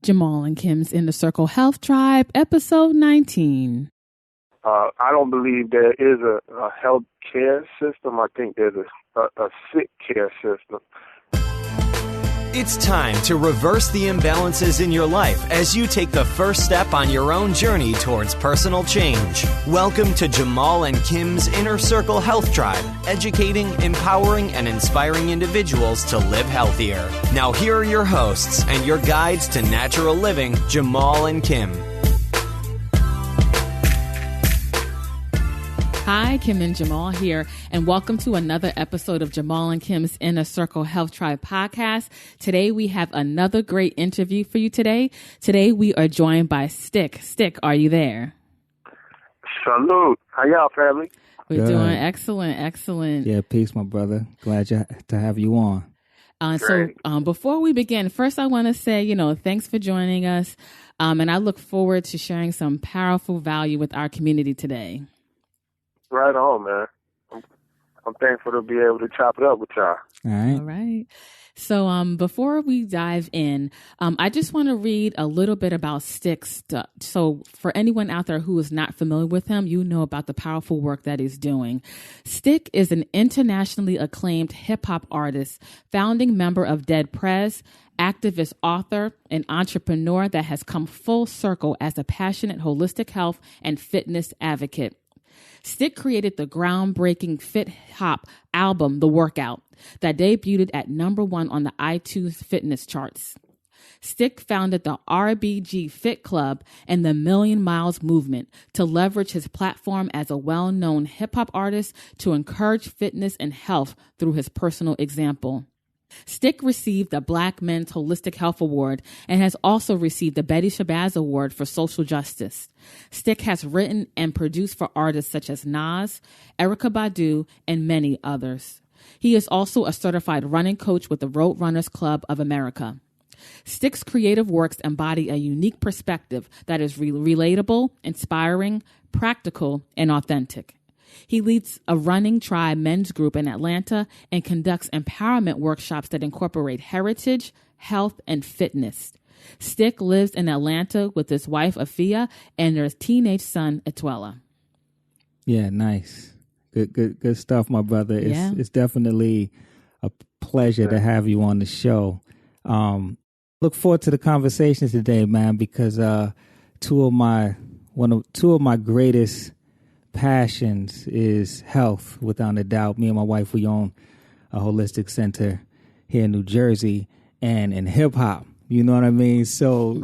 Jamal and Kim's Inner Circle Health Tribe, episode 19. I don't believe there is a health care system. I think there's a sick care system. It's time to reverse the imbalances in your life as you take the first step on your own journey towards personal change. Welcome to Jamal and Kim's Inner Circle Health Tribe, educating, empowering, and inspiring individuals to live healthier. Now here are your hosts and your guides to natural living, Jamal and Kim. Hi, Kim and Jamal here, and welcome to another episode of Jamal and Kim's Inner Circle Health Tribe podcast. Today, we have another great interview for you today. Today, we are joined by Stic. Stic, are you there? Salute. How y'all, family? We're doing excellent. Yeah, peace, my brother. Glad to have you on. So before we begin, first I want to say, thanks for joining us, and I look forward to sharing some powerful value with our community today. Right on, man. I'm thankful to be able to chop it up with y'all. All right. So before we dive in, I just want to read a little bit about Stic. So for anyone out there who is not familiar with him, you know about the powerful work that he's doing. Stic is an internationally acclaimed hip-hop artist, founding member of Prez, activist, author, and entrepreneur that has come full circle as a passionate holistic health and fitness advocate. Stic created the groundbreaking fit hop album, The Workout, that debuted at #1 on the iTunes fitness charts. Stic founded the RBG FIT CLUB and the Million Miles movement to leverage his platform as a well-known hip-hop artist to encourage fitness and health through his personal example. Stic received the Black Men's Holistic Health Award and has also received the Betty Shabazz Award for Social Justice. Stic has written and produced for artists such as Nas, Erykah Badu, and many others. He is also a certified running coach with the Road Runners Club of America. Stic's creative works embody a unique perspective that is relatable, inspiring, practical, and authentic. He leads a running tribe men's group in Atlanta and conducts empowerment workshops that incorporate heritage, health, and fitness. Stic lives in Atlanta with his wife, Afia, and their teenage son, Etuela. Yeah, nice. Good stuff, my brother. It's definitely a pleasure to have you on the show. Look forward to the conversations today, man, because two of my greatest passions is health, without a doubt. Me and my wife, we own a holistic center here in New Jersey, and in hip hop. You know what I mean? So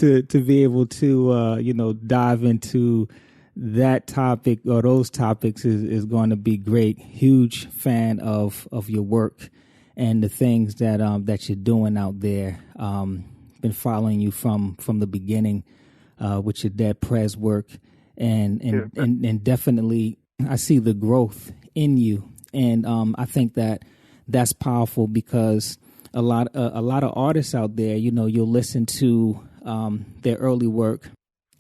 to be able to dive into that topic or those topics is going to be great. Huge fan of your work and the things that you're doing out there. Been following you from the beginning with your prez work. And definitely I see the growth in you. And I think that's powerful because a lot of artists out there, you'll listen to their early work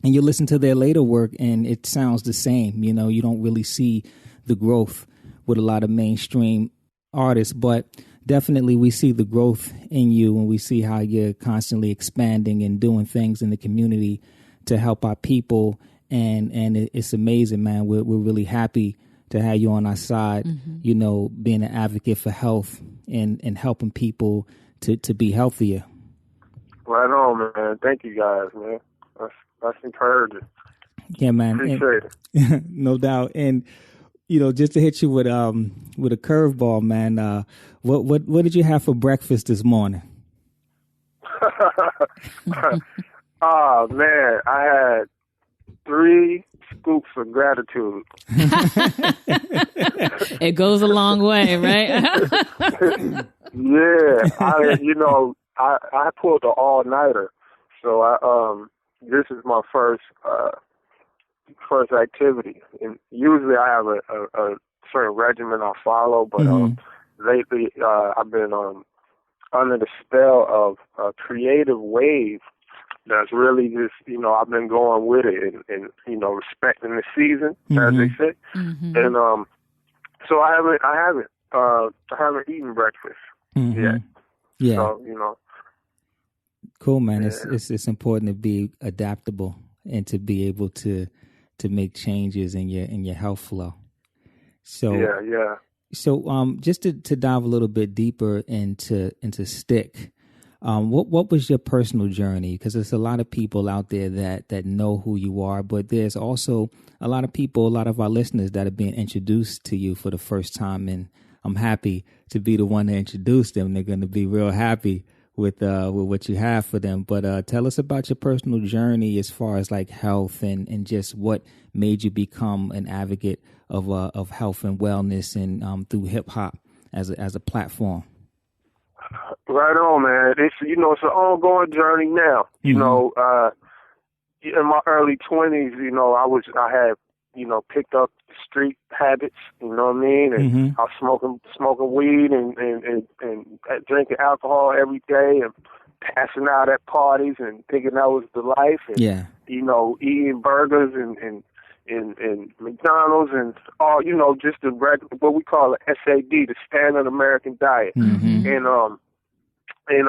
and you listen to their later work and it sounds the same. You don't really see the growth with a lot of mainstream artists, but definitely we see the growth in you and we see how you're constantly expanding and doing things in the community to help our people. And it's amazing, man. We're really happy to have you on our side, being an advocate for health and helping people to be healthier. Right on, man. Thank you guys, man. That's encouraging. Yeah, man. Appreciate it. No doubt. And, just to hit you with a curveball, man, what did you have for breakfast this morning? Oh, man, I had 3 scoops of gratitude. It goes a long way, right? Yeah, I pulled the all-nighter, so this is my first activity. And usually I have a certain regimen I follow, but lately I've been under the spell of a creative wave that's really just, I've been going with it and respecting the season, as they say. Mm-hmm. And so I haven't eaten breakfast yet. Yeah. So, Cool, man. Yeah. It's important to be adaptable and to be able to make changes in your health flow. So yeah. So just to dive a little bit deeper into Stic, what was your personal journey? Because there's a lot of people out there that know who you are, but there's also a lot of people, a lot of our listeners that are being introduced to you for the first time, and I'm happy to be the one to introduce them. They're going to be real happy with what you have for them. But tell us about your personal journey as far as like health and just what made you become an advocate of health and wellness and through hip hop as a platform. Right on, man. It's an ongoing journey now. Mm-hmm. You know, in my early 20s, I had picked up street habits, you know what I mean? And mm-hmm. I was smoking weed and drinking alcohol every day and passing out at parties and thinking that was the life. And, eating burgers and McDonald's and all, just the regular, what we call an SAD, the standard American diet. Mm-hmm. And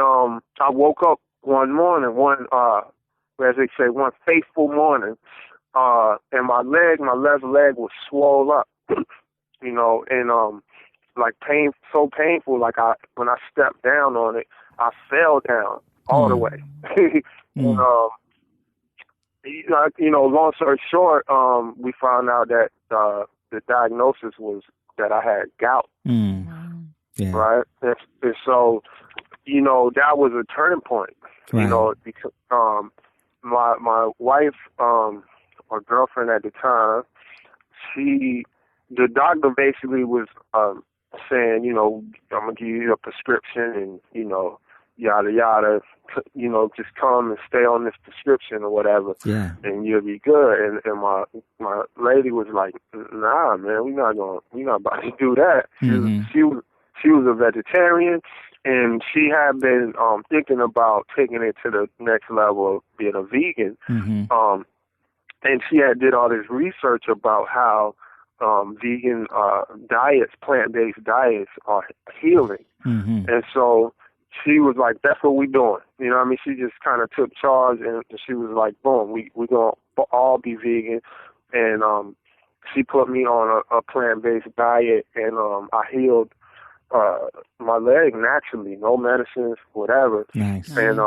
I woke up one morning, as they say, one fateful morning, and my left leg was swole up, so painful. Like when I stepped down on it, I fell down all the way. And, long story short, we found out that the diagnosis was that I had gout. Yeah. Right? And so, that was a turning point. Right. Because my wife, or girlfriend at the time, the doctor basically was saying, I'm gonna give you a prescription and yada yada, just come and stay on this prescription or whatever, and you'll be good. And my lady was like, nah, man, we're not about to do that. Mm-hmm. She was a vegetarian, and she had been thinking about taking it to the next level of being a vegan. Mm-hmm. And she had did all this research about how vegan diets, plant-based diets, are healing. Mm-hmm. And so she was like, that's what we're doing. You know what I mean? She just kind of took charge, and she was like, boom, we're going to all be vegan. And she put me on a plant-based diet, and I healed my leg naturally, no medicines, whatever. Nice. And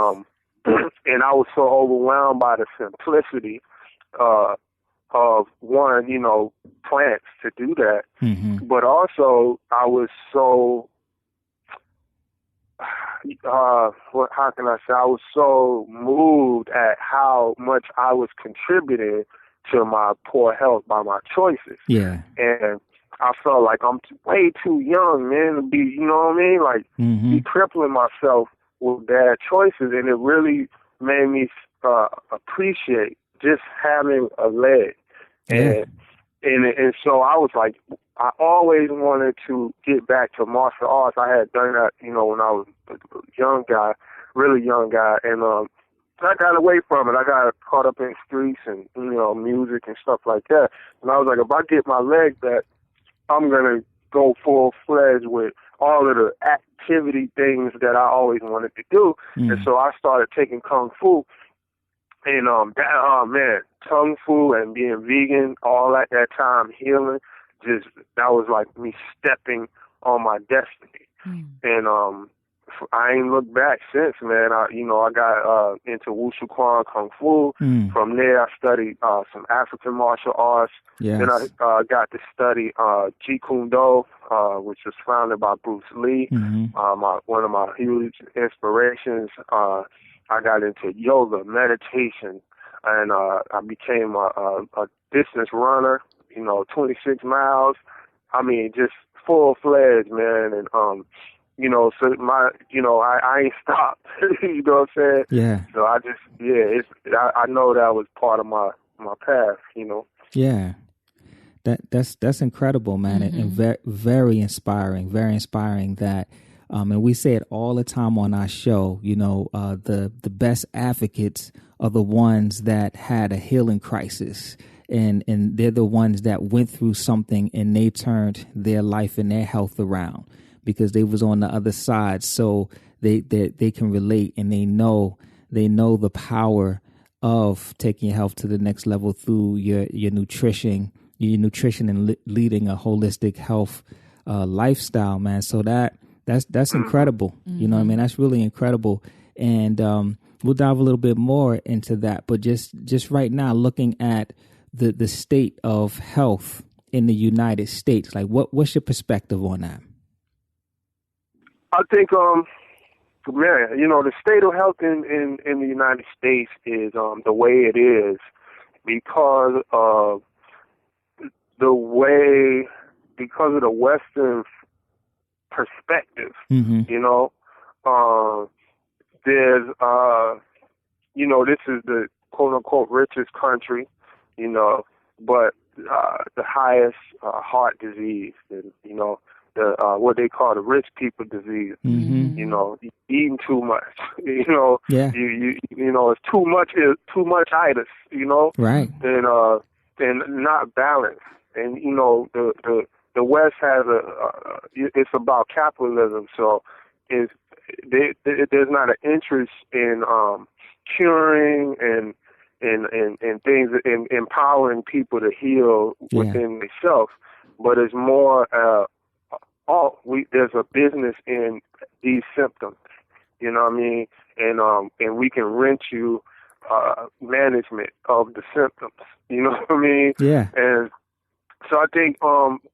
and I was so overwhelmed by the simplicity of one, plants to do that. Mm-hmm. But also I was so, how can I say, I was so moved at how much I was contributing to my poor health by my choices. Yeah. And I felt like I'm way too young, man, to be, you know what I mean? Like, mm-hmm. be crippling myself with bad choices. And it really made me appreciate just having a leg. Yeah. And so I was like, I always wanted to get back to martial arts. I had done that, when I was a young guy, really young guy. And I got away from it. I got caught up in streets and, music and stuff like that. And I was like, if I get my leg back, I'm going to go full-fledged with all of the activity things that I always wanted to do. Mm. And so I started taking Kung Fu. And, Kung Fu and being vegan, all at that time, healing, that was like me stepping on my destiny. Mm. And I ain't looked back since, man. I got into Wushu Kwan Kung Fu. Mm. From there, I studied some African martial arts. Yes. Then I got to study Jeet Kune Do, which was founded by Bruce Lee. Mm-hmm. One of my huge inspirations. I got into yoga, meditation, and I became a distance runner, 26 miles. I mean, just full-fledged, man. And, so I ain't stopped. You know what I'm saying? Yeah. So I just, I know that was part of my path, Yeah. That's incredible, man. Mm-hmm. And very inspiring that, and we say it all the time on our show, the best advocates are the ones that had a healing crisis. And they're the ones that went through something and they turned their life and their health around because they was on the other side. So they can relate and they know they know the power of taking your health to the next level through your nutrition and leading a holistic health lifestyle, man. So that's incredible. You know what I mean? That's really incredible. And we'll dive a little bit more into that. But just right now, looking at the state of health in the United States, like what's your perspective on that? I think, man, the state of health in the United States is the way it is because of the Western perspective. There's this is the quote unquote richest country, but the highest heart disease, and the what they call the rich people disease. Eating too much. You it's too much itis. Right. And not balanced. And the West has it's about capitalism, so there's not an interest in curing and things, in empowering people to heal within themselves, but it's more there's a business in these symptoms, you know what I mean, and we can rent you management of the symptoms, you know what I mean, and so I think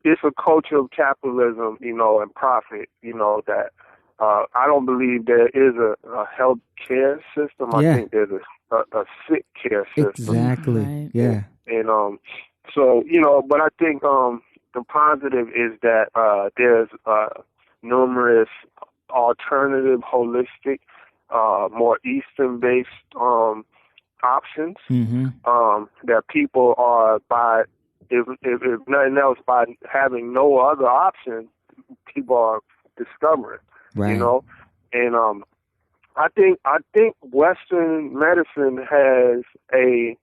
it's a culture of capitalism, and profit, that I don't believe there is a health care system. I think there's a sick care system. Exactly. Right. Yeah. And so but I think the positive is that there's numerous alternative, holistic, more Eastern-based options that people are if nothing else, by having no other option, people are discovering. Right. And I think Western medicine has a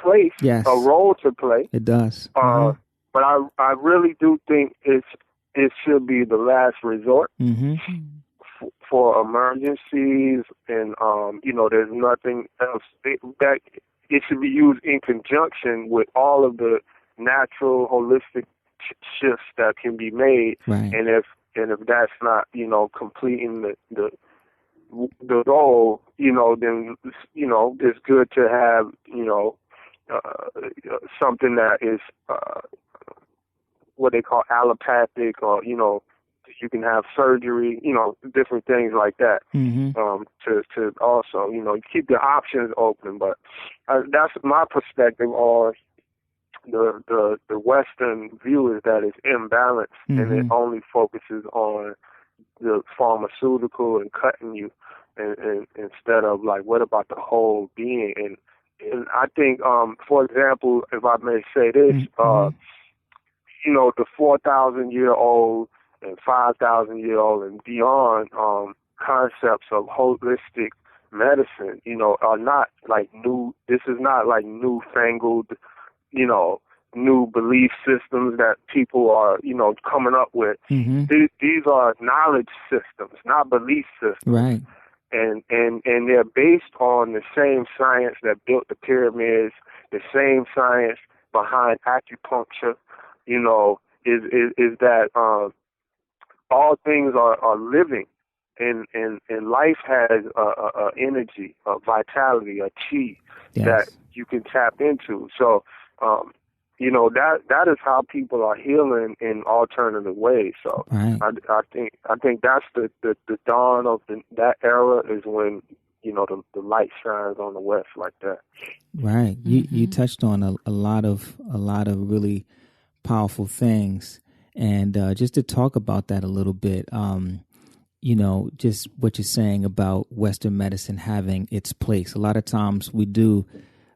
place, a role to play. It does. But I really do think it should be the last resort for emergencies, and there's nothing else that it should be used in conjunction with all of the natural holistic shifts that can be made. Right. And if that's not completing the goal, then it's good to have something that is what they call allopathic, or you can have surgery, different things like that. To also keep the options open. But that's my perspective on the Western view, is that it's imbalanced, and it only focuses on the pharmaceutical and cutting you, and instead of like, what about the whole being? And I think, for example, if I may say this, the 4,000-year-old and 5,000-year-old and beyond concepts of holistic medicine, are not like new. This is not like newfangled, new belief systems that people are, coming up with. These are knowledge systems, not belief systems. Right. And they're based on the same science that built the pyramids, the same science behind acupuncture, is that all things are living, and life has a energy, a vitality, a chi that you can tap into. So, that is how people are healing in alternative ways. So I think that's the dawn of that era, is when the light shines on the West like that. Right. You touched on a lot of really powerful things, and just to talk about that a little bit, just what you're saying about Western medicine having its place. A lot of times we do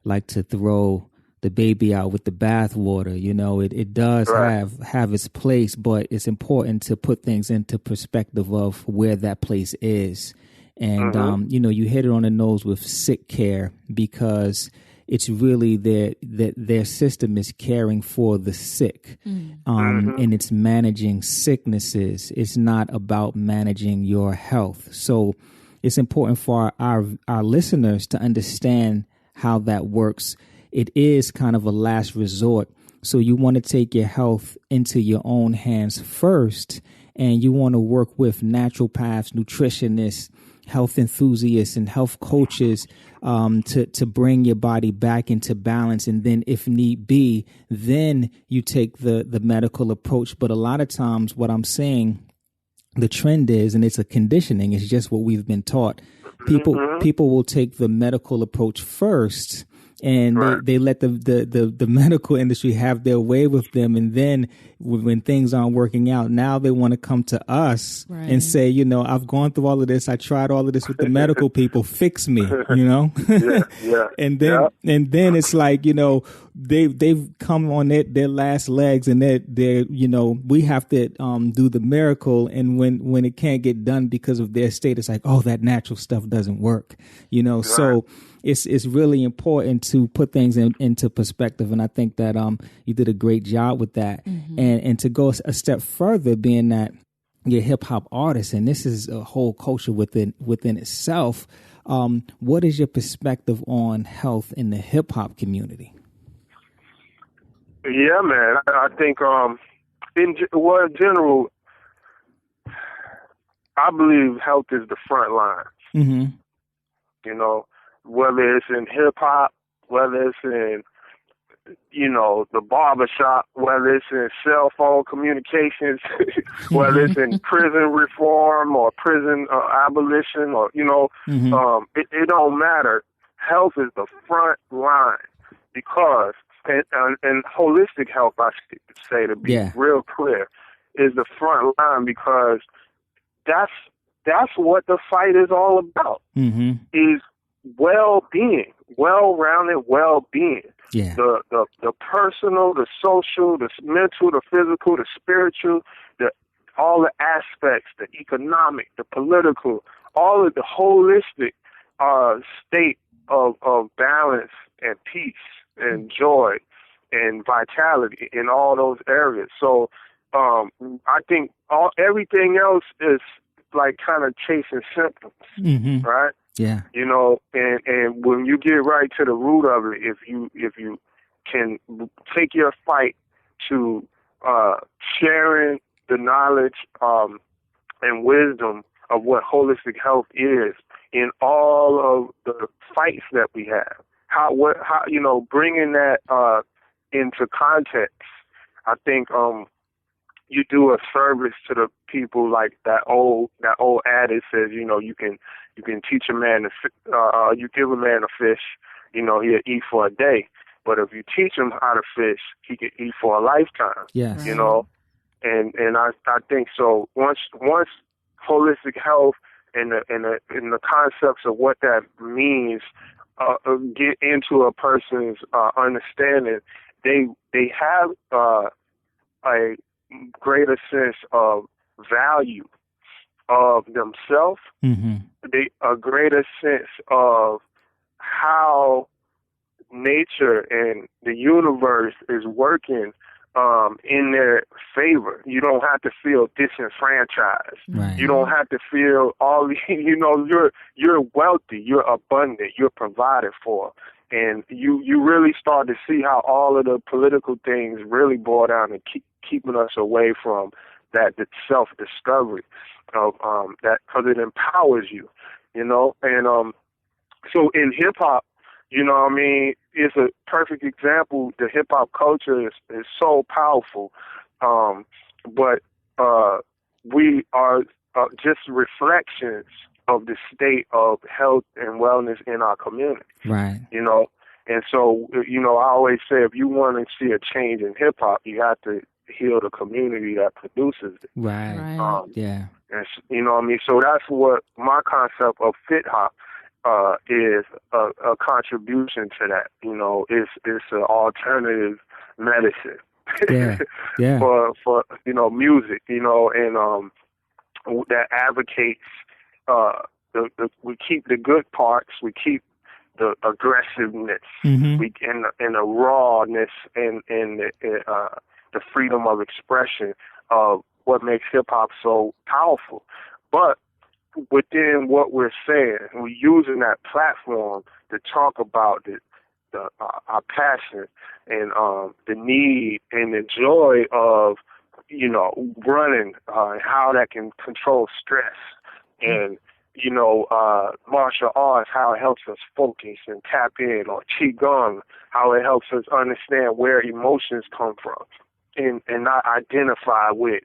like to throw the baby out with the bathwater. It does have its place, but it's important to put things into perspective of where that place is. And, you hit it on the nose with sick care, because it's really their system is caring for the sick, and it's managing sicknesses. It's not about managing your health. So it's important for our listeners to understand how that works. It is kind of a last resort. So you want to take your health into your own hands first, and you want to work with naturopaths, nutritionists, health enthusiasts, and health coaches to bring your body back into balance. And then if need be, then you take the medical approach. But a lot of times what I'm saying, the trend is, and it's a conditioning, it's just what we've been taught. People will take the medical approach first, and they let the medical industry have their way with them. And then when things aren't working out, now they want to come to us and say, you know, I've gone through all of this. I tried all of this with the medical people. Fix me, you know? And then it's like, you know, they've come on their last legs, and they're, you know, we have to do the miracle. And when it can't get done because of their state, it's like, oh, that natural stuff doesn't work, you know? So it's really important to put things into perspective. And I think that you did a great job with that. And to go a step further, being that you're a hip hop artist, and this is a whole culture within itself. What is your perspective on health in the hip hop community? Yeah, man. I think in general, I believe health is the front line. You know, whether it's in hip hop, whether it's in, you know, the barbershop, whether it's in cell phone communications, whether it's in prison reform or prison abolition, or, you know, it don't matter. Health is the front line because, and holistic health, I should say, to be real clear, is the front line, because that's what the fight is all about, is well-being, well-rounded well-being. The personal, the social, the mental, the physical, the spiritual, all the aspects, the economic, the political, all of the holistic state of balance and peace and joy and vitality in all those areas. So I think everything else is like kind of chasing symptoms, right? Yeah. You know, and when you get right to the root of it, if you can take your fight to sharing the knowledge and wisdom of what holistic health is in all of the fights that we have, how you know, bringing that into context, I think you do a service to the people. Like that old adage says, you know, you can teach a man you give a man a fish, you know, he'll eat for a day. But if you teach him how to fish, he can eat for a lifetime. Yes. You know, and I think so. Once holistic health and the concepts of what that means get into a person's understanding, they have a greater sense of value of themselves, a greater sense of how nature and the universe is working in their favor. You don't have to feel disenfranchised. Right. You don't have to feel you know, you're wealthy, you're abundant, you're provided for. And you really start to see how all of the political things really boil down to keeping us away from that self-discovery of that, because it empowers you, you know. And so in hip-hop, you know what I mean, it's a perfect example. The hip-hop culture is so powerful, but we are just reflections of the state of health and wellness in our community. Right. You know, and so, you know, I always say, if you want to see a change in hip-hop, you have to heal the community that produces it. Right. Yeah. And, you know what I mean? So that's what my concept of fit hop is, a contribution to that. You know, it's an alternative medicine. Yeah. for you know, music, you know, and that advocates we keep the good parts, we keep the aggressiveness, we and the rawness and the freedom of expression of what makes hip hop so powerful. But within what we're saying, we're using that platform to talk about our passion and the need and the joy of, running, and how that can control stress, and martial arts, how it helps us focus and tap in, or qigong, how it helps us understand where emotions come from, and not identify with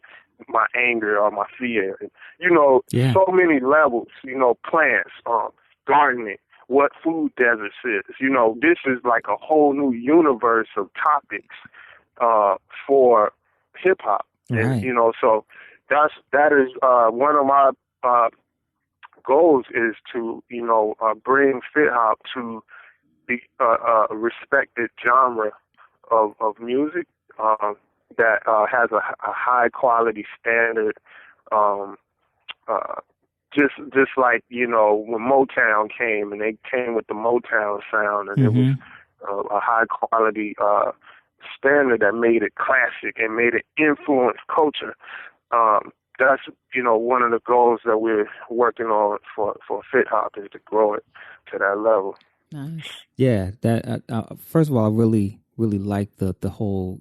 my anger or my fear. So many levels, plants, gardening, what food deserts is. This is like a whole new universe of topics for hip hop. Right. And, so that is one of my goals, is to, bring fit hop to the respected genre of music that has a high quality standard. Just like, when Motown came, and they came with the Motown sound, and it was a high quality standard that made it classic and made it influence culture. That's, one of the goals that we're working on for Fit Hop, is to grow it to that level. Nice. Yeah, that first of all, I really like the whole,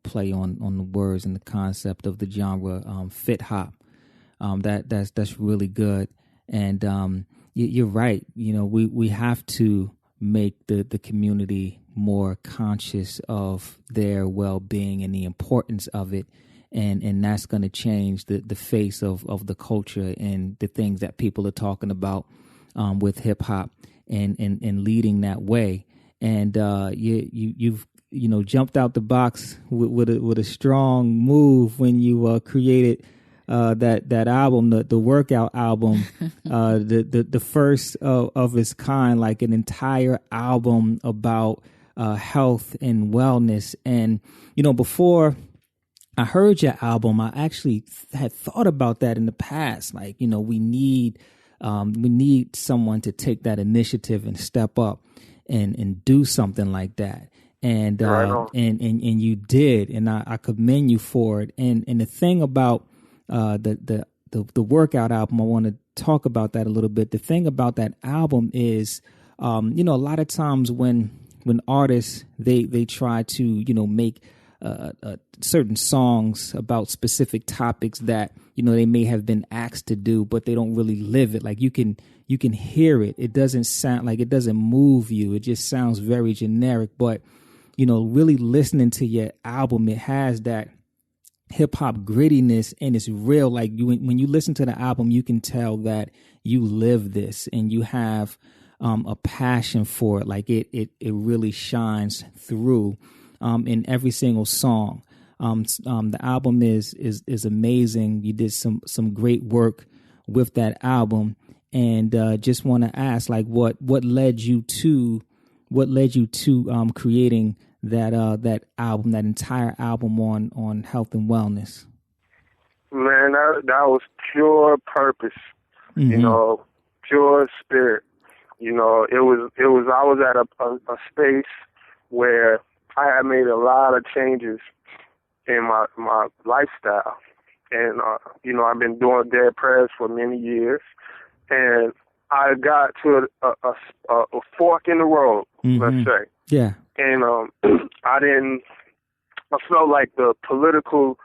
play on the words and the concept of the genre, Fit Hop. That's really good. And you're right. We have to make the community more conscious of their well-being and the importance of it. And that's going to change the face of the culture and the things that people are talking about with hip hop and leading that way. And you've jumped out the box with a strong move when you created that album, the workout album, the first of its kind, like an entire album about health and wellness. And before I heard your album, I actually had thought about that in the past. Like, we need someone to take that initiative and step up and do something like that. And and you did, and I commend you for it. And the thing about the workout album, I want to talk about that a little bit. The thing about that album is, a lot of times when artists they try to make certain songs about specific topics that they may have been asked to do, but they don't really live it. Like you can hear it. It doesn't sound like, it doesn't move you. It just sounds very generic. But really listening to your album, it has that hip hop grittiness, and it's real. Like when you listen to the album, you can tell that you live this and you have a passion for it. Like it really shines through in every single song. The album is amazing. You did some great work with that album, and just want to ask, like, what led you to creating that album, that entire album on health and wellness? Man, that was pure purpose, pure spirit. It was I was at a space where I had made a lot of changes in my lifestyle, and I've been doing dead prez for many years, and I got to a fork in the road, let's say. Yeah. And I felt like the political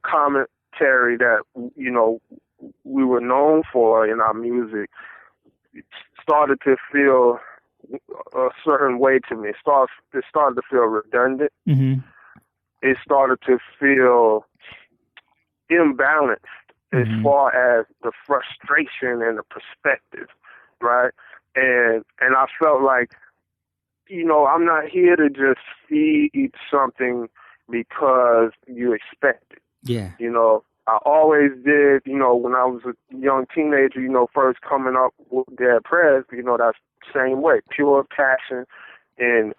commentary that we were known for in our music started to feel a certain way to me. It started to feel redundant. Mm-hmm. It started to feel imbalanced as far as the frustration and the perspective, right? And I felt like, I'm not here to just feed something because you expect it. Yeah. I always did, when I was a young teenager, first coming up with Dead Prez, that's the same way, pure passion and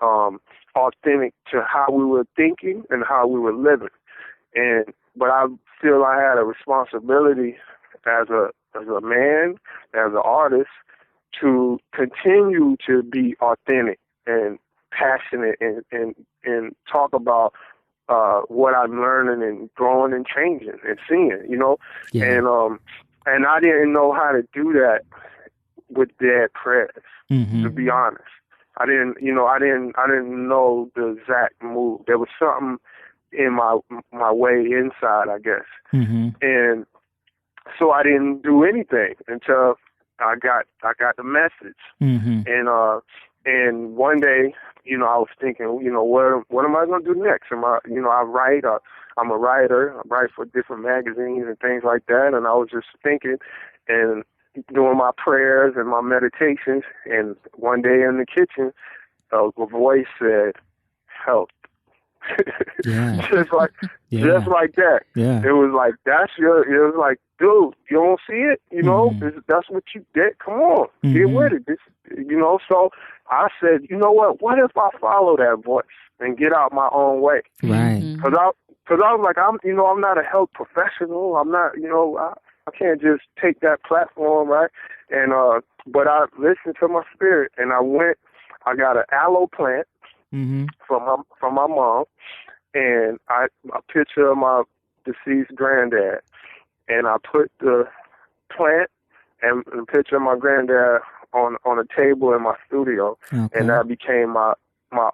authentic to how we were thinking and how we were living. But I feel I had a responsibility as a man, as an artist, to continue to be authentic and passionate and talk about what I'm learning and growing and changing and seeing, Yeah. And And I didn't know how to do that with Dead Prez, to be honest. I didn't know the exact move. There was something in my way inside, I guess. And so I didn't do anything until I got the message. And one day, I was thinking, what am I going to do next? I'm a writer. I write for different magazines and things like that. And I was just thinking and doing my prayers and my meditations. And one day in the kitchen, a voice said, "Help." just like that. It was like, it was like, dude, you don't see it? That's what you did. Come on, get with it. So I said, you know what if I follow that voice and get out my own way? Right. Because I was like, I'm not a health professional. I'm not, I can't just take that platform, right? And but I listened to my spirit, and I got an aloe plant from my mom, and a picture of my deceased granddad, and I put the plant and the picture of my granddad on a table in my studio, and that became my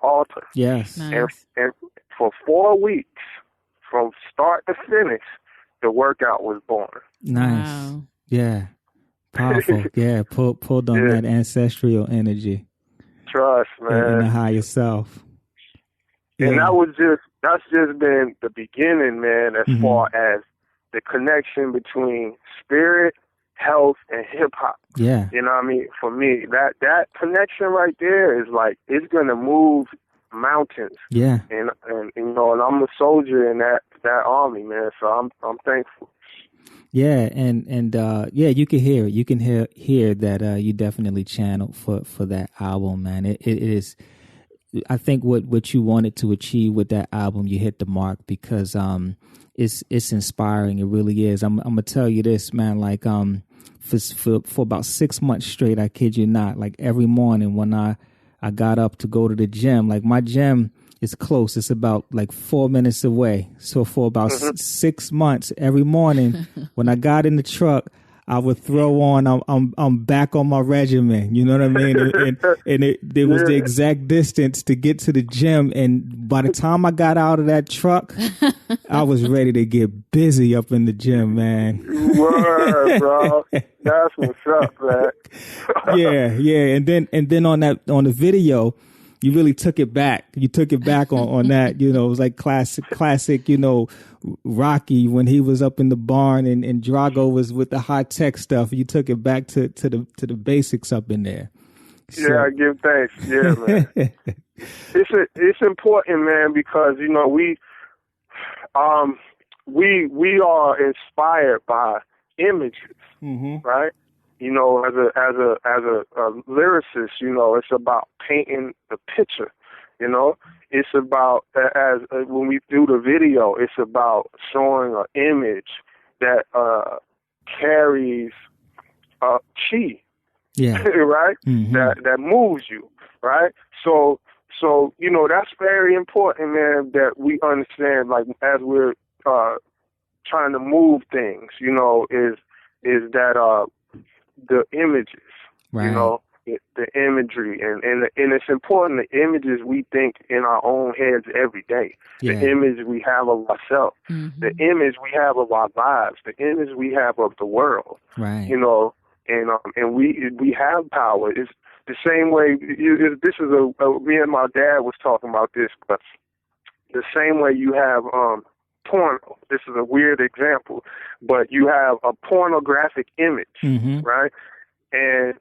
altar. Yes. Nice. And for 4 weeks, from start to finish, the workout was born. Nice. Wow. Yeah. Powerful. Yeah. Pulled on that ancestral energy. Trust, man. And the higher self. Yeah. And that's just been the beginning, man, as far as the connection between spirit, health, and hip hop. Yeah. You know what I mean? For me, that connection right there is like, it's gonna move mountains. Yeah. And and I'm a soldier in that army, man. So I'm thankful. Yeah, and you can hear it. You can hear that you definitely channeled for that album, man. It is. I think what you wanted to achieve with that album, you hit the mark, because it's inspiring. It really is. I'm gonna tell you this, man. Like for about 6 months straight, I kid you not. Like every morning when I got up to go to the gym, like my gym is close. It's about like 4 minutes away. So for about 6 months, every morning when I got in the truck, I would throw on, I'm back on my regimen. You know what I mean? And it was the exact distance to get to the gym. And by the time I got out of that truck, I was ready to get busy up in the gym, man. Word, bro. That's what's up, man. Yeah. And then on the video, you really took it back. You took it back on that. It was like classic, Rocky when he was up in the barn and Drago was with the high tech stuff. You took it back to the basics up in there. So. Yeah, I give thanks. Yeah, man. It's important, man, because we are inspired by images, right? As a lyricist, it's about painting the picture. It's about when we do the video, it's about showing an image that carries chi, right? That moves you, right? So that's very important, man. That we understand, like as we're trying to move things, is that the images, right. The imagery, and it's important, the images we think in our own heads every day, the image we have of ourselves, the image we have of our lives, the image we have of the world, right? And we have power. It's the same way. This is me and my dad was talking about this, but the same way you have porno. This is a weird example, but you have a pornographic image, right? And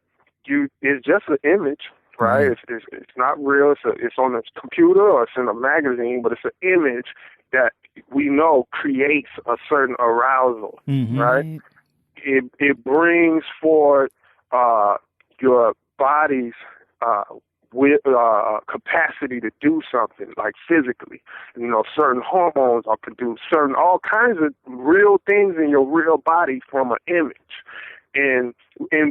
it's just an image, right? It's not real. It's on a computer or it's in a magazine, but it's an image that we know creates a certain arousal, right? It brings forth your body's with capacity to do something, like physically. Certain hormones are produced, all kinds of real things in your real body from an image. And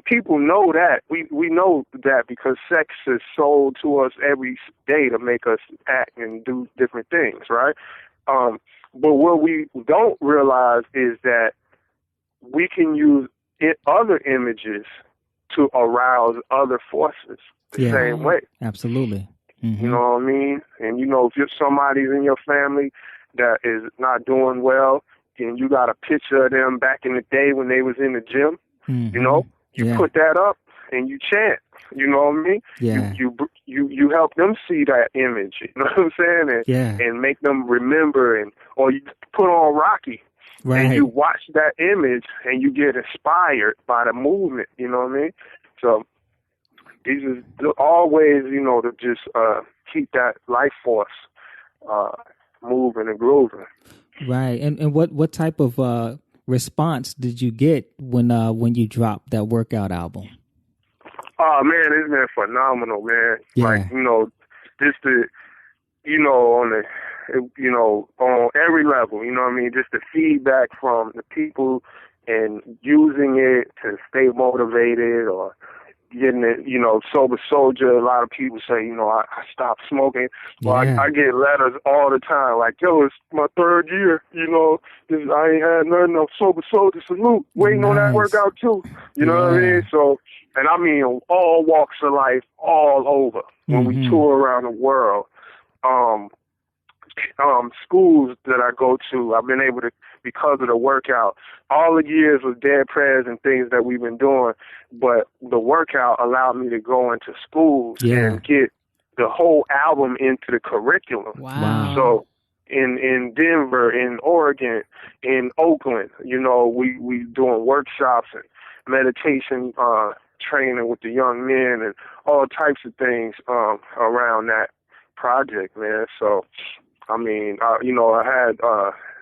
people know that. We know that because sex is sold to us every day to make us act and do different things, right? But what we don't realize is that we can use other images to arouse other forces the same way. Absolutely. Mm-hmm. You know what I mean? And, if you're somebody's in your family that is not doing well, and you got a picture of them back in the day when they was in the gym, you put that up and you chant. You know what I mean? Yeah. You help them see that image. You know what I'm saying? And make them remember, or you put on Rocky. Right. And you watch that image and you get inspired by the movement. You know what I mean? So these are all ways, to just keep that life force moving and grooving. Right. And what type of response did you get when you dropped that workout album? Oh man, it's been phenomenal, man. Yeah. Like, just on every level, you know what I mean? Just the feedback from the people and using it to stay motivated, or getting it, sober soldier. A lot of people say, I stopped smoking. Well, I get letters all the time like, yo, it's my third year, I ain't had nothing of sober soldier salute, waiting on that workout too. You know what I mean? So, and I mean all walks of life, all over, when we tour around the world. Schools that I go to, I've been able to, because of the workout, all the years with Dead Prez and things that we've been doing, but the workout allowed me to go into schools and get the whole album into the curriculum. Wow. So in Denver, in Oregon, in Oakland, we doing workshops and meditation training with the young men and all types of things around that project, man. So I mean, I had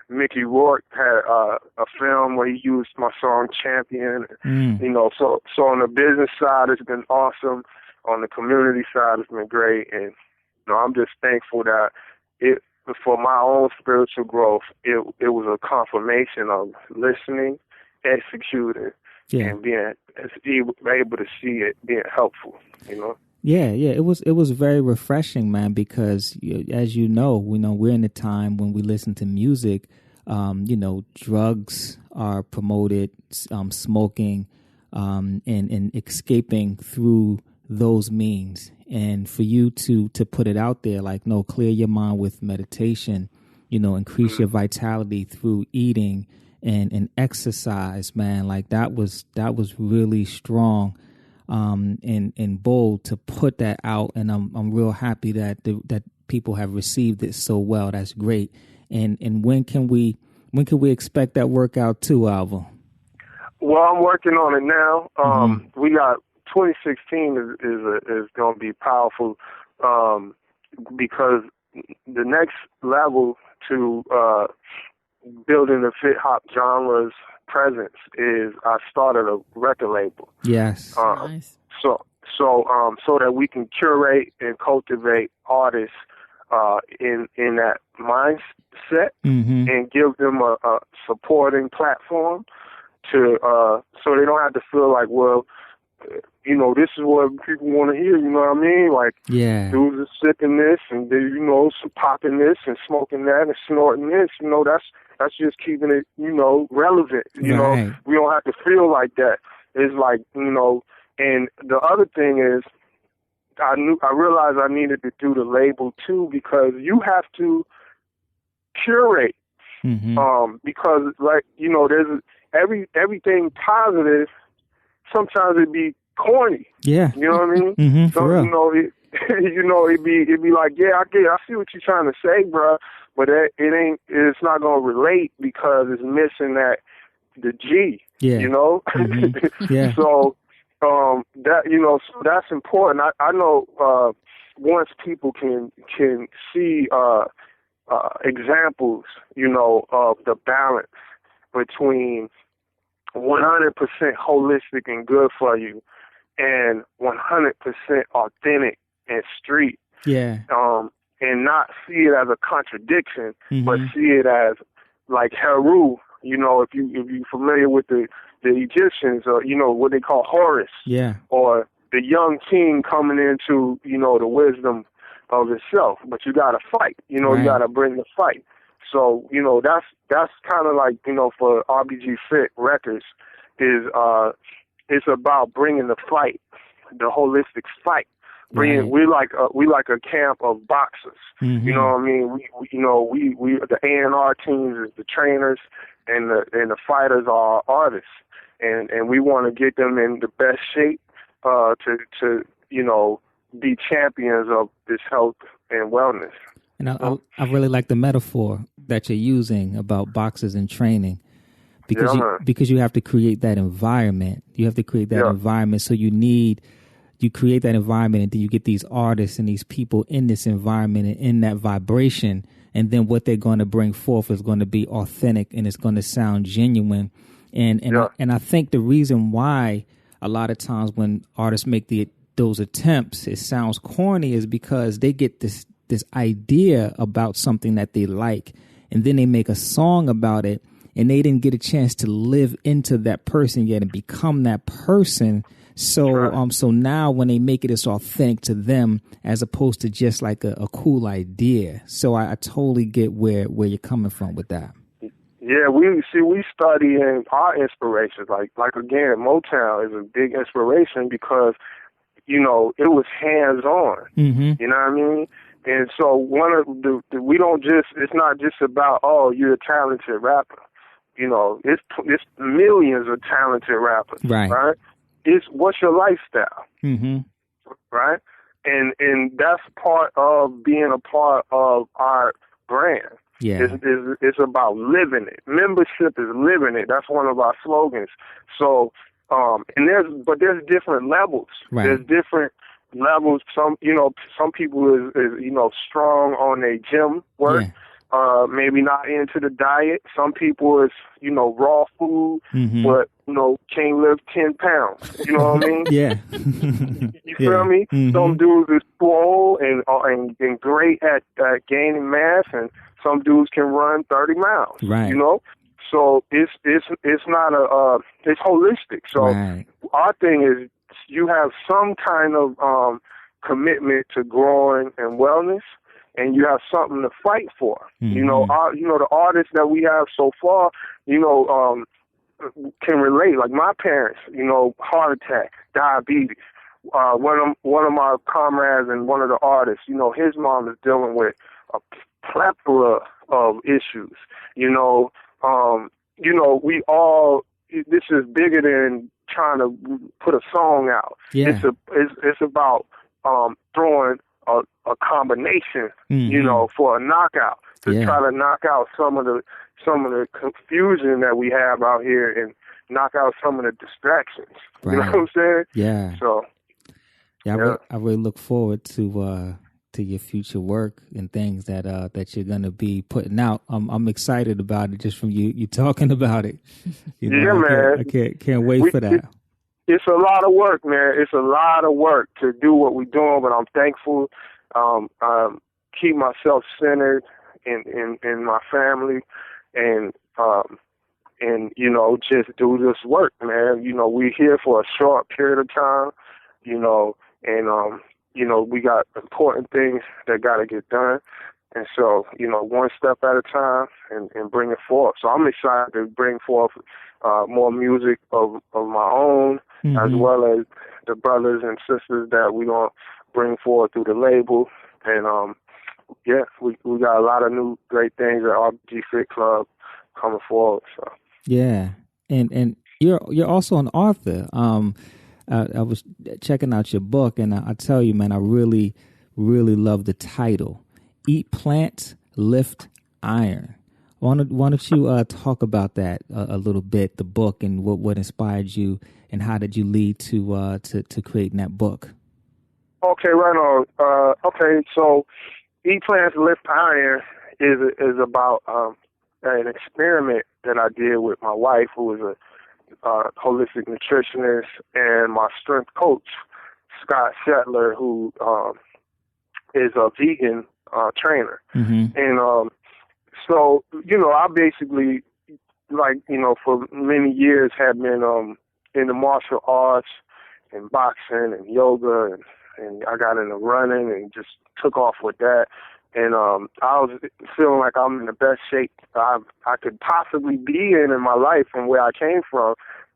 Mickey Rourke had a film where he used my song Champion. So on the business side, it's been awesome. On the community side, it's been great. And, I'm just thankful that for my own spiritual growth, it was a confirmation of listening, executing, and being able to see it being helpful, Yeah, it was very refreshing, man, because as we're in a time when we listen to music, drugs are promoted, smoking, and escaping through those means. And for you to put it out there, like, no, clear your mind with meditation, increase your vitality through eating and exercise, man, like that was really strong. And bold to put that out, and I'm real happy that that people have received it so well. That's great. And when can we expect that workout 2 album? Well, I'm working on it now. We got 2016 is going to be powerful because the next level to building the fit hop genres presence is I started a record label. Yes. Nice. So that we can curate and cultivate artists in that mindset and give them a supporting platform to so they don't have to feel like, well, this is what people want to hear, you know what I mean? Like, dudes are sipping this and they, popping this and smoking that and snorting this, that's just keeping it, relevant. We don't have to feel like that. It's like, and the other thing is I realized I needed to do the label too, because you have to curate. Because there's everything positive, sometimes it'd be corny. Yeah. You know what I mean? So, it'd be like, I see what you're trying to say, bro, but it's not going to relate because it's missing the G, So, so that's important. I know, once people can see, examples, of the balance between 100% holistic and good for you and 100% authentic and street. Yeah. And not see it as a contradiction, but see it as like Heru, if you're familiar with the Egyptians, or, what they call Horus. Yeah. Or the young king coming into, the wisdom of itself. But you got to fight, you got to bring the fight. So, that's kind of like, for RBG FIT Records, it's about bringing the fight, the holistic fight. We like a camp of boxers. You know what I mean? We the A&R teams is the trainers, and the fighters are artists, and we want to get them in the best shape to be champions of this health and wellness. And I really like the metaphor that you're using about boxers and training, because you have to create that environment. You have to create that environment. So you create that environment, and then you get these artists and these people in this environment and in that vibration. And then what they're going to bring forth is going to be authentic, and it's going to sound genuine. And I think the reason why a lot of times when artists make those attempts, it sounds corny, is because they get this idea about something that they like, and then they make a song about it, and they didn't get a chance to live into that person yet and become that person. So so now when they make it, it's authentic to them as opposed to just like a cool idea. So I totally get where you're coming from with that. Yeah, we study in our inspirations. Like again, Motown is a big inspiration because, it was hands on. Mm-hmm. You know what I mean? And so it's not just about, oh, you're a talented rapper. It's millions of talented rappers, right? It's what's your lifestyle, right? And that's part of being a part of our brand. Yeah, it's about living it. Membership is living it. That's one of our slogans. So, and there's different levels. Right. There's different levels. Some people is strong on their gym work. Yeah. Maybe not into the diet. Some people is, raw food, but, can't lift 10 pounds. You know what I mean? Yeah. You feel me? Some dudes is swole and great at gaining mass, and some dudes can run 30 miles. Right. So it's not it's holistic. So our thing is you have some kind of commitment to growing and wellness, and you have something to fight for. The artists that we have so far, can relate. Like my parents, heart attack, diabetes. One of my comrades and one of the artists, his mom is dealing with a plethora of issues. We all. This is bigger than trying to put a song out. Yeah. It's about throwing a combination, for a knockout to try to knock out some of the confusion that we have out here and knock out some of the distractions. Right. You know what I'm saying? Yeah. So, I really look forward to your future work and things that you're gonna be putting out. I'm excited about it just from you talking about it. Man. I can't wait for that. It's a lot of work, man. It's a lot of work to do what we're doing, but I'm thankful. Keep myself centered in my family, and just do this work, man. We're here for a short period of time, and we got important things that got to get done. And so, one step at a time and bring it forth. So I'm excited to bring forth more music of my own, as well as the brothers and sisters that we're going to bring forward through the label. And, we got a lot of new great things at RBG FIT CLUB coming forward. So. Yeah. And you're also an author. I was checking out your book, and I tell you, man, I really, really love the title. Eat plants, lift iron. Why don't you talk about that a little bit, the book, and what inspired you, and how did you lead to creating that book? Okay, right on. So Eat Plants, Lift Iron is about an experiment that I did with my wife, who is a holistic nutritionist, and my strength coach, Scott Shetler, who is a vegan trainer. And so, I basically, for many years have been in the martial arts and boxing and yoga, and I got into running and just took off with that. And I was feeling like I'm in the best shape I could possibly be in my life from where I came from.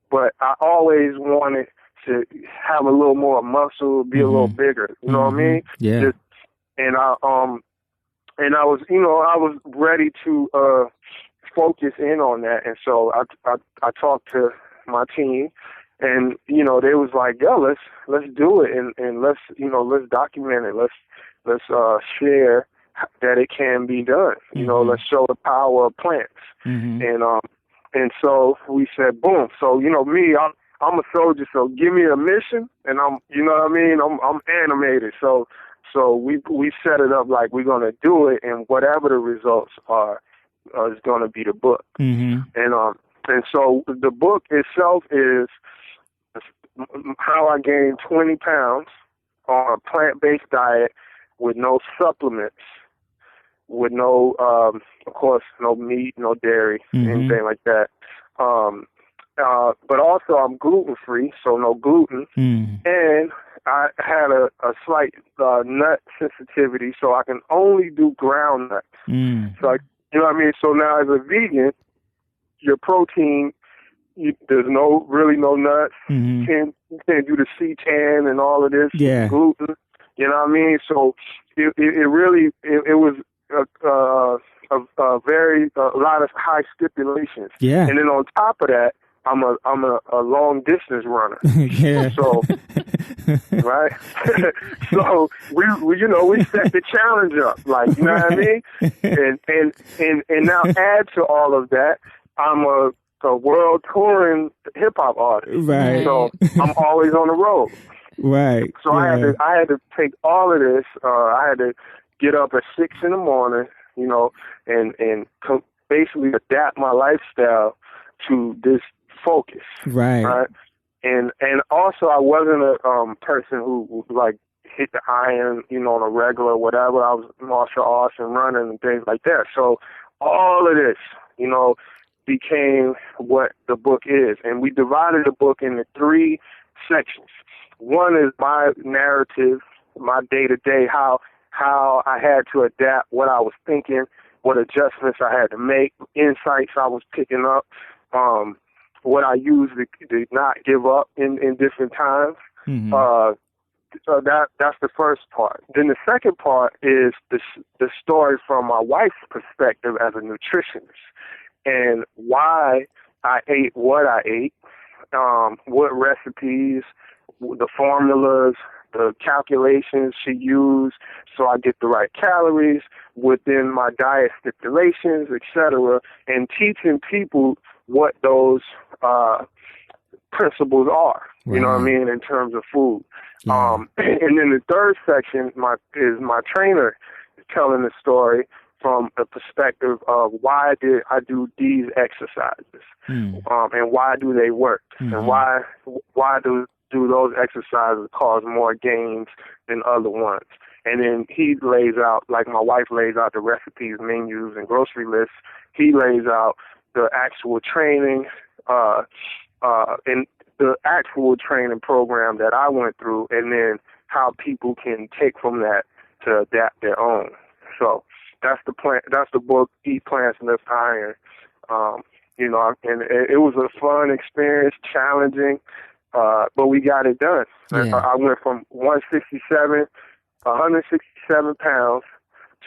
but I always wanted to have a little more muscle, be a little bigger. You know what I mean? Yeah. And I was, I was ready to focus in on that. And so I talked to my team, and they was like, "Yo, let's do it, and let's document it. Let's share that it can be done. Let's show the power of plants." And so we said, boom. So me, I'm a soldier, so give me a mission, and I'm animated. So we set it up like we're gonna do it, and whatever the results are is gonna be the book. And so the book itself is how I gained 20 pounds on a plant-based diet with no supplements, with no, of course, no meat, no dairy, anything like that. But also I'm gluten-free, so no gluten. And I had a slight nut sensitivity, so I can only do ground nuts. So, you know what I mean? So now as a vegan, your protein, there's really no nuts. You can't do the seitan and all of this gluten. You know what I mean? So it was a lot of high stipulations. Yeah. And then on top of that, I'm a long distance runner. Yeah. So right. So we set the challenge up, like, you know what I mean? And now add to all of that, I'm a world touring hip hop artist. Right. So I'm always on the road. Right. So I had to take all of this. I had to get up at 6 a.m, and basically adapt my lifestyle to this focus. Right. And also I wasn't a person who would like hit the iron, on a regular whatever. I was martial arts and running and things like that. So all of this, became what the book is. And we divided the book into 3 sections. One is my narrative, my day-to-day, how I had to adapt, what I was thinking, what adjustments I had to make, insights I was picking up, what I used to not give up in different times. So that's the first part. Then the second part is the story from my wife's perspective as a nutritionist, and why I ate what I ate, what recipes, the formulas, the calculations she used so I get the right calories within my diet stipulations, etc., and teaching people what those principles are, you know what I mean, in terms of food. Yeah. And then the third section is my trainer telling the story from the perspective of why did I do these exercises, and why do they work, and why do those exercises cause more gains than other ones. And then he lays out, like my wife lays out the recipes, menus, and grocery lists. He lays out the actual training, and the actual training program that I went through, and then how people can take from that to adapt their own. So that's the plan. That's the book, Eat Plants, Lift Iron. And it was a fun experience, challenging, but we got it done. Yeah. I went from 167 pounds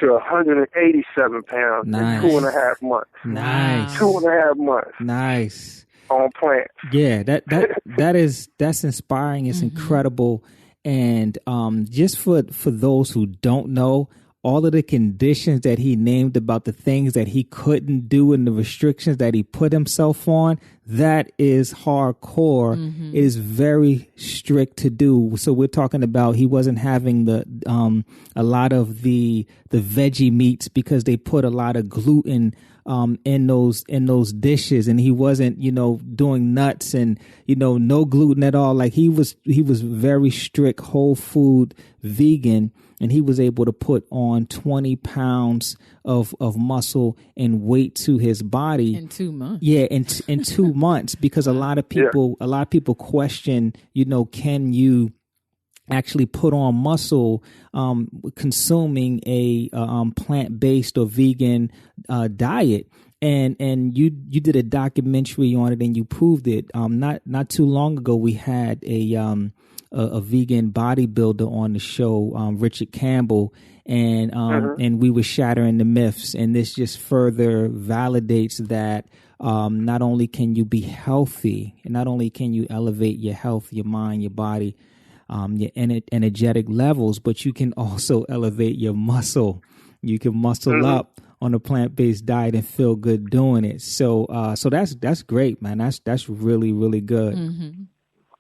to 187 pounds in 2.5 months. Nice. 2.5 months. Nice. On plants. Yeah, that's inspiring. It's incredible. And just for those who don't know, all of the conditions that he named about the things that he couldn't do and the restrictions that he put himself on, that is hardcore. It is very strict to do. So we're talking about he wasn't having a lot of the veggie meats because they put a lot of gluten in those dishes, and he wasn't doing nuts and no gluten at all. Like he was very strict whole food vegan, and he was able to put on 20 pounds of muscle and weight to his body in 2 months. Yeah, in 2 months, because a lot of people question, can you actually put on muscle consuming a plant-based or vegan diet? And you did a documentary on it, and you proved it. Not too long ago, we had a vegan bodybuilder on the show, Richard Campbell, and we were shattering the myths, and this just further validates that not only can you be healthy, and not only can you elevate your health, your mind, your body, your energetic levels, but you can also elevate your muscle. You can muscle up on a plant-based diet and feel good doing it. So that's great, man. That's really, really good. Mm-hmm.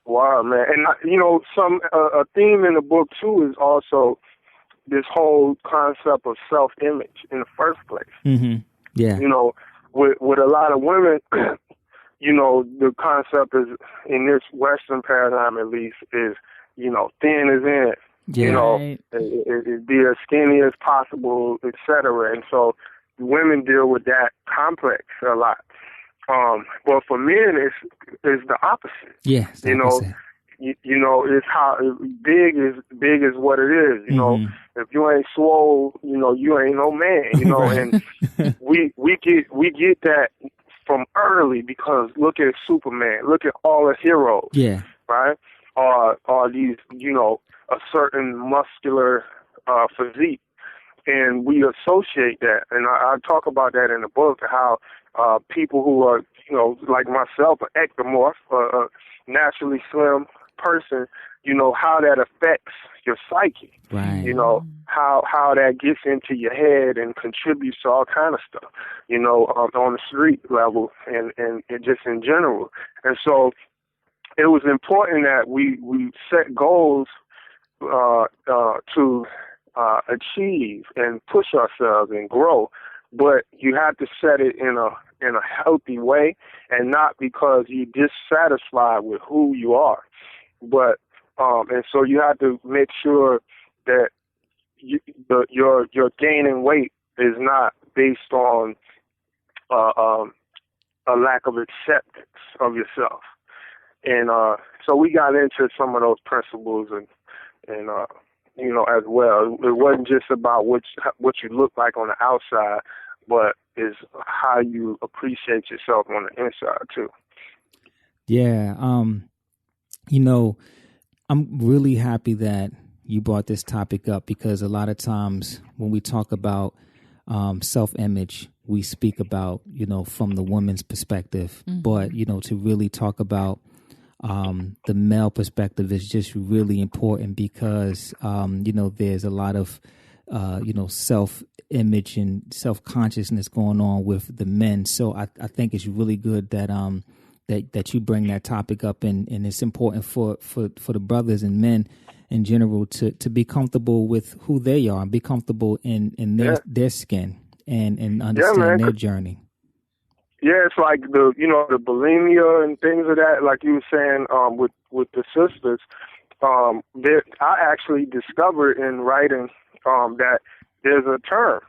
Wow, man. And a theme in the book too is also this whole concept of self-image in the first place. Mm-hmm. Yeah. With a lot of women, the concept is, in this Western paradigm at least, is, thin is in. Yeah. It be as skinny as possible, etc. And so women deal with that complex a lot. But for men, it's the opposite. Yeah, it's the opposite. It's how big is what it is. If you ain't swole, you ain't no man. Right. And we get that from early, because look at Superman, look at all the heroes. Yeah. Right. Or these, a certain muscular physique, and we associate that. And I talk about that in the book, how people who are, like myself, an ectomorph, a naturally slim person, how that affects your psyche. Right. How that gets into your head and contributes to all kind of stuff, on the street level and just in general. And so it was important that we set goals to achieve and push ourselves and grow, but you have to set it in a healthy way, and not because you're dissatisfied with who you are, but and so you have to make sure that your gaining weight is not based on a lack of acceptance of yourself. And so we got into some of those principles and as well. It wasn't just about what you look like on the outside, but is how you appreciate yourself on the inside too. Yeah. I'm really happy that you brought this topic up, because a lot of times when we talk about self-image, we speak about, from the woman's perspective, but, to really talk about the male perspective is just really important, because, there's a lot of, self-image and self-consciousness going on with the men. So I think it's really good that that you bring that topic up, and it's important for the brothers and men in general to be comfortable with who they are and be comfortable in their skin and understand their journey. Yeah, it's like the bulimia and things of that, like you were saying, with the sisters. I actually discovered in writing that there's a term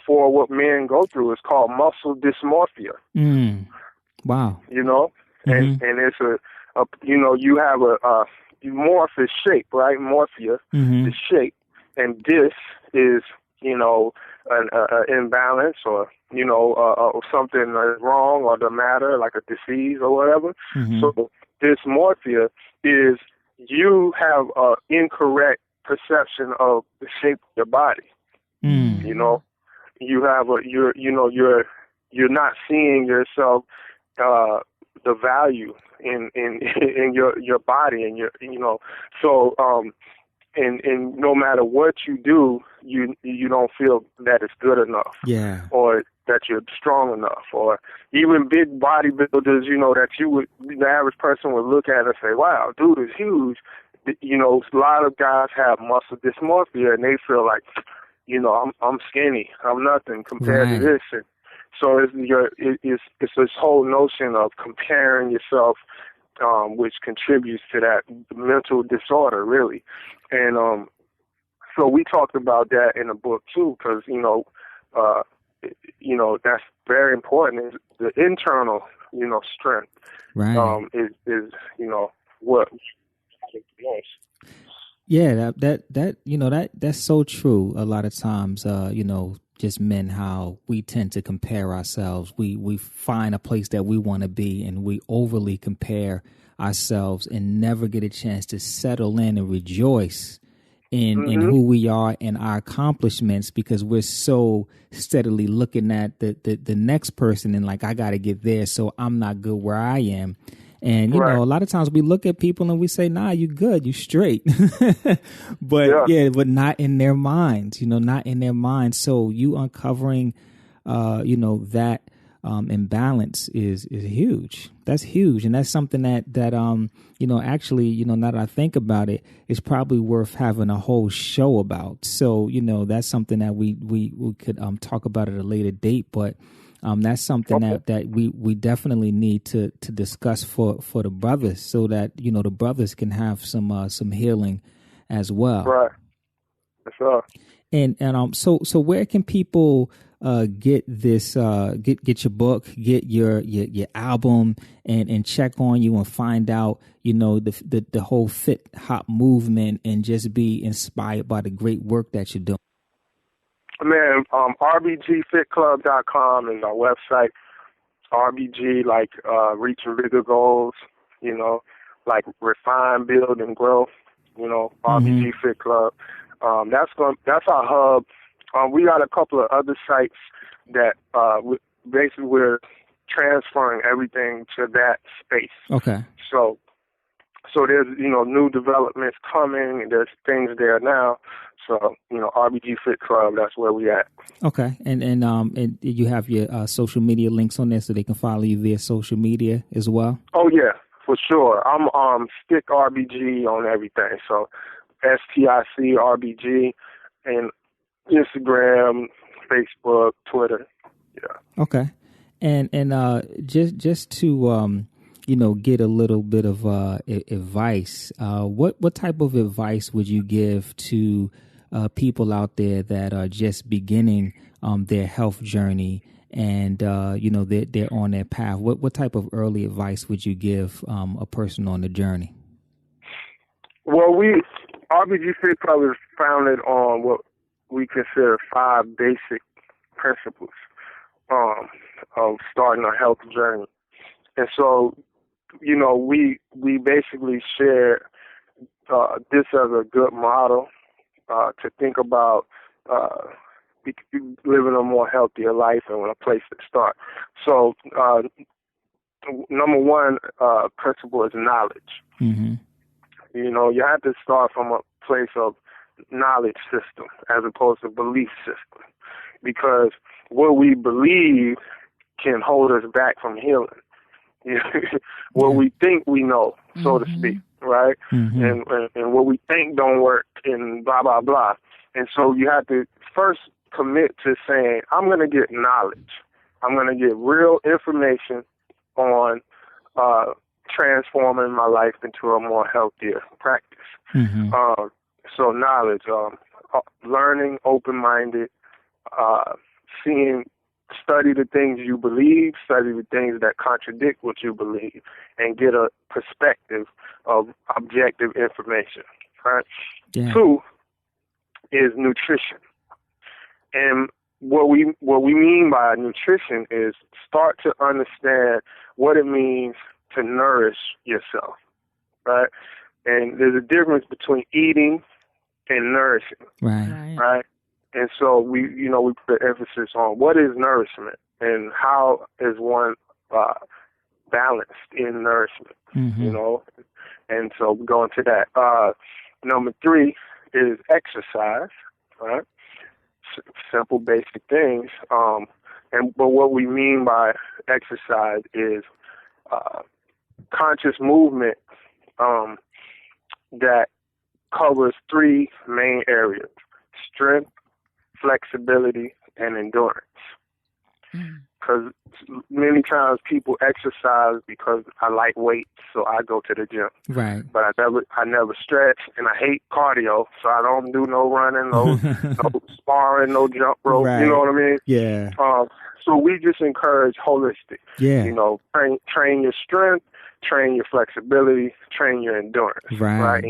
for what men go through. It's called muscle dysmorphia. Wow. And it's you have a morph is shape, right? Morphia is shape, and this is an imbalance, or something is wrong or the matter, like a disease or whatever. So dysmorphia is you have an incorrect perception of the shape of your body. You have you're not seeing yourself the value in your body, and so and no matter what you do, you don't feel that it's good enough, or that you're strong enough, or even big bodybuilders, that the average person would look at and say, wow, dude is huge. A lot of guys have muscle dysmorphia, and they feel like, I'm skinny, I'm nothing compared to this. And so it's this whole notion of comparing yourself, which contributes to that mental disorder, really. And so we talked about that in the book too, because that's very important. Is the internal, strength, is what. Yeah, that's so true. A lot of times, just men, how we tend to compare ourselves. We find a place that we want to be, and we overly compare ourselves and never get a chance to settle in and rejoice in who we are and our accomplishments, because we're so steadily looking at the next person and like, I got to get there, so I'm not good where I am. And, you know, a lot of times we look at people and we say, nah, you good, you straight. But but not in their minds, not in their minds. So you uncovering, that imbalance is huge. That's huge. And that's something that actually, now that I think about it, is probably worth having a whole show about. So, that's something that we could talk about at a later date. But that's something that we definitely need to discuss for the brothers, so that, the brothers can have some healing as well. Right. That's right. And so where can people get this, get your book, get your album, and check on you and find out, the whole fit hop movement, and just be inspired by the great work that you're doing? Man, RBGFitClub.com is our website. RBG, like reaching bigger goals, like refine, build, and grow. RBG Fit Club. That's our hub. We got a couple of other sites that basically we're transferring everything to that space. Okay. So there's new developments coming, and there's things there now. So RBG Fit Club, that's where we at. Okay, and you have your social media links on there, so they can follow you via social media as well. Oh yeah, for sure. I'm Stic RBG on everything. So STIC RBG, and Instagram, Facebook, Twitter. Yeah. Okay, and just to get a little bit of advice. What type of advice would you give to people out there that are just beginning their health journey, and they're on their path? What type of early advice would you give a person on the journey? Well, RBG Fit Club is founded on what we consider 5 basic principles of starting a health journey, and so we basically share this as a good model to think about living a more healthier life and a place to start. So, number one principle is knowledge. Mm-hmm. You have to start from a place of knowledge system as opposed to belief system, because what we believe can hold us back from healing. What we think we know, so to speak, right? Mm-hmm. And what we think don't work, and blah, blah, blah. And so you have to first commit to saying, I'm going to get knowledge. I'm going to get real information on transforming my life into a more healthier practice. Mm-hmm. So knowledge, learning, open-minded, study the things you believe, study the things that contradict what you believe, and get a perspective of objective information. Right? Yeah. 2 is nutrition. And what we mean by nutrition is start to understand what it means to nourish yourself. Right? And there's a difference between eating and nourishing. Right? And so we put emphasis on what is nourishment and how is one balanced in nourishment, mm-hmm. And so we're going to that. Number 3 is exercise, right? Simple, basic things. But what we mean by exercise is conscious movement that covers 3 main areas: strength, flexibility, and endurance. Because many times people exercise because I like weights, so I go to the gym. Right. But I never stretch, and I hate cardio, so I don't do no running, no sparring, no jump rope. Right. You know what I mean? Yeah. So we just encourage holistic. Yeah. Train your strength, train your flexibility, train your endurance. Right.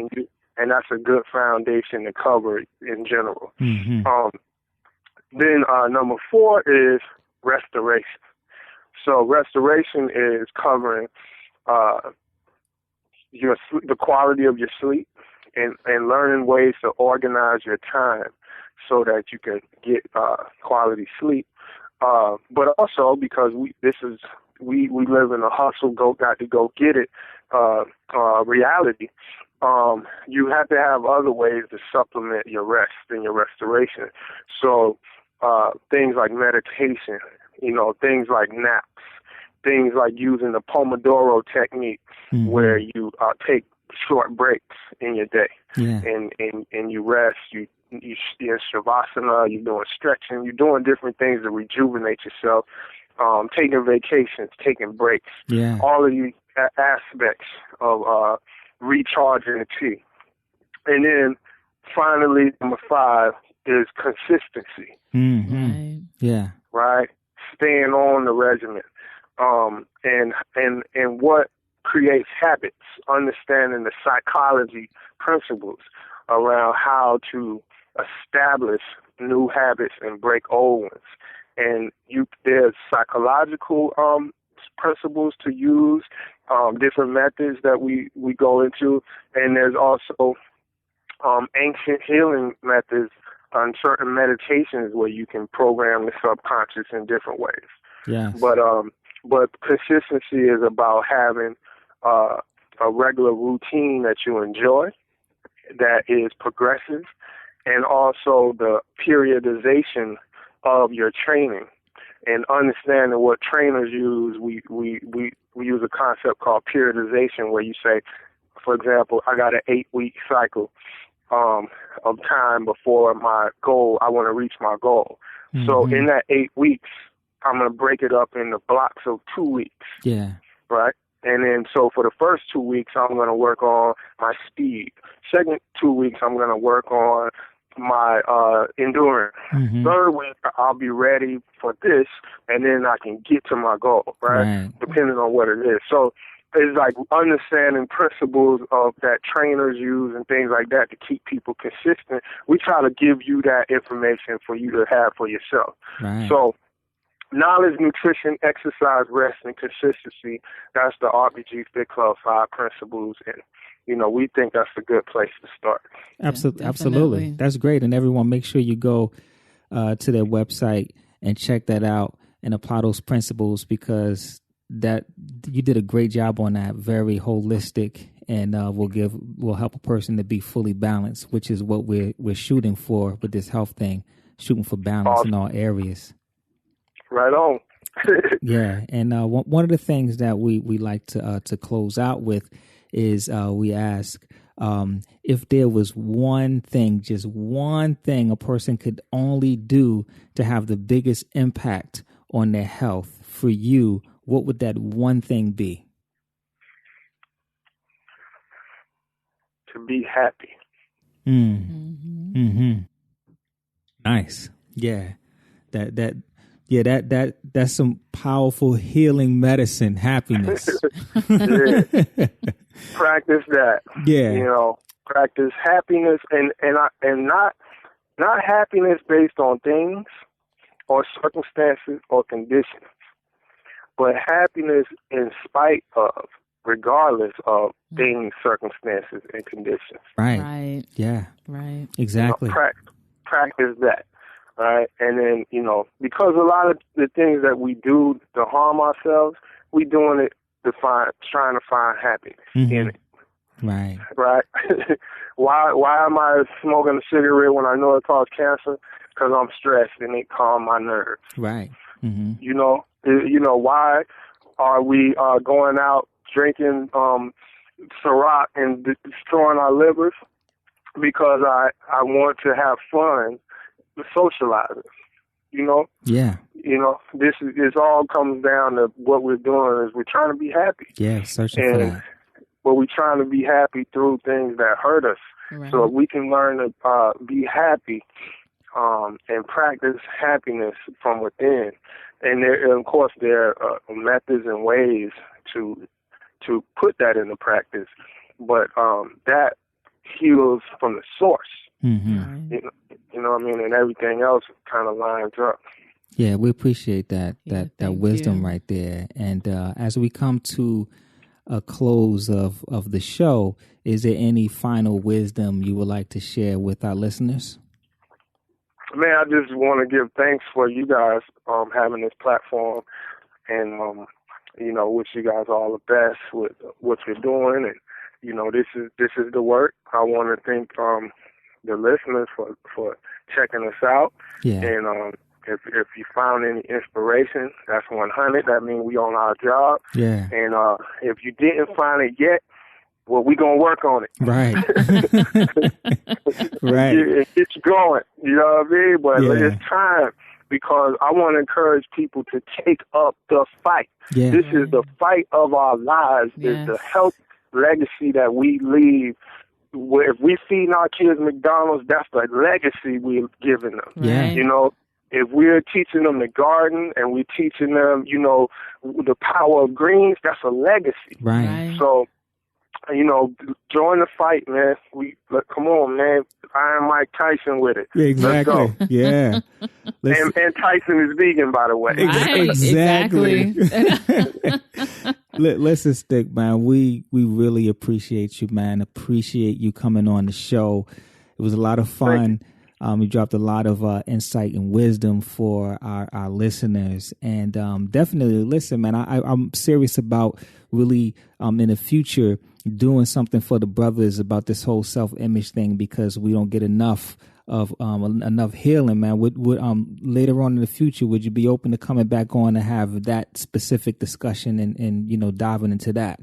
And that's a good foundation to cover in general. Mm-hmm. Then number 4 is restoration. So restoration is covering the quality of your sleep and learning ways to organize your time so that you can get quality sleep. But also because we live in a hustle, got to go get it reality. You have to have other ways to supplement your rest and your restoration. So things like meditation, things like naps, things like using the Pomodoro technique, where you take short breaks in your day, and you rest, you're shavasana, you're doing stretching, you're doing different things to rejuvenate yourself, taking vacations, taking breaks, all of these aspects of recharging the chi. And then finally, number 5 is consistency. Right. Yeah. Right? Staying on the regimen. And what creates habits, understanding the psychology principles around how to establish new habits and break old ones. And there's psychological principles to use, different methods that we go into, and there's also ancient healing methods on certain meditations where you can program the subconscious in different ways. Yes. But consistency is about having a regular routine that you enjoy, that is progressive, and also the periodization of your training. And understanding what trainers use, we use a concept called periodization, where you say, for example, I got an 8-week cycle of time before my goal. I want to reach my goal. So in that 8 weeks, I'm going to break it up into blocks of 2 weeks. Yeah. Right? And then so for the first 2 weeks, I'm going to work on my speed. Second 2 weeks, I'm going to work on my endurance. Third week, I'll be ready for this, and then I can get to my goal, right? Depending on what it is. So it's like understanding principles of that trainers use and things like that to keep people consistent. We try to give you that information for you to have for yourself. Right. So knowledge, nutrition, exercise, rest, and consistency, that's the RBG FIT CLUB 5 principles, and we think that's a good place to start. Absolutely. That's great. And everyone, make sure you go to their website and check that out and apply those principles, because that you did a great job on that. Very holistic, and will help a person to be fully balanced, which is what we're shooting for with this health thing, shooting for balance in all areas. Right on. Yeah. And one of the things that we like to close out with is we ask if there was one thing, just one thing a person could only do to have the biggest impact on their health for you, what would that one thing be? To be happy. Nice. Yeah. That's some powerful healing medicine, happiness. Practice that. Yeah. Practice happiness and not happiness based on things or circumstances or conditions, but happiness in spite of, regardless of things, circumstances, and conditions. Right. Yeah. Right. Exactly. Practice that. Right. And then, because a lot of the things that we do to harm ourselves, we doing it trying to find happiness in it. Right. Right. Why am I smoking a cigarette when I know it causes cancer? Because I'm stressed and it calms my nerves. Right. Why are we going out drinking Ciroc and destroying our livers? Because I want to have fun, socializing. Yeah. This all comes down to what we're doing is we're trying to be happy. Yeah, searching for that. But we're trying to be happy through things that hurt us. Right. So if we can learn to be happy and practice happiness from within. And of course, there are methods and ways to put that into practice. But that heals from the source. You know what I mean? And everything else kind of lines up. Yeah, we appreciate that wisdom right there. And as we come to a close of the show, is there any final wisdom you would like to share with our listeners? Man, I just want to give thanks for you guys having this platform, and wish you guys all the best with what you're doing. And this is the work. I want to thank the listeners for checking us out. Yeah. And if you found any inspiration, that's 100. That means we on our job. Yeah. And if you didn't find it yet, well, we gonna work on it. Right. Right. It gets you going. You know what I mean? But it's time, because I want to encourage people to take up the fight. Yeah. This is the fight of our lives. Yes. It's the health legacy that we leave. If we feed our kids McDonald's, that's the legacy we're giving them. Yeah. If we're teaching them the garden and we're teaching them, the power of greens, that's a legacy. Right. So, join the fight, man. Come on, man. Iron Mike Tyson with it. Yeah, exactly. Let's go. Yeah. And Tyson is vegan, by the way. Right. Exactly. Listen, Stic Man, we really appreciate you, man. Appreciate you coming on the show. It was a lot of fun. You dropped a lot of insight and wisdom for our listeners. And definitely, listen, man, I'm serious about really in the future doing something for the brothers about this whole self-image thing, because we don't get enough of enough healing, man. Would later on in the future, would you be open to coming back on and have that specific discussion and diving into that?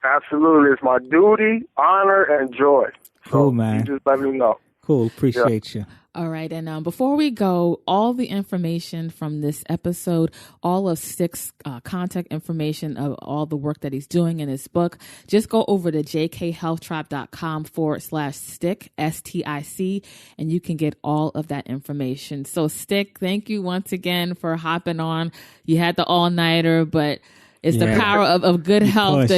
Absolutely. It's my duty, honor, and joy. Cool, man. You just let me know. Cool. Appreciate you. All right. And before we go, all the information from this episode, all of Stic's contact information of all the work that he's doing in his book, just go over to jkhealthtribe.com/Stic, STIC, and you can get all of that information. So Stic, thank you once again for hopping on. You had the all-nighter, but it's the power of good health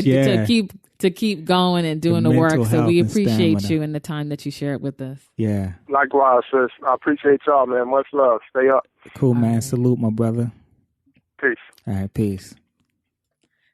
to keep going and doing the work. So we appreciate you and the time that you shared with us. Yeah. Likewise, sis. I appreciate y'all, man. Much love. Stay up. Cool, man. Salute, my brother. Peace. All right, peace.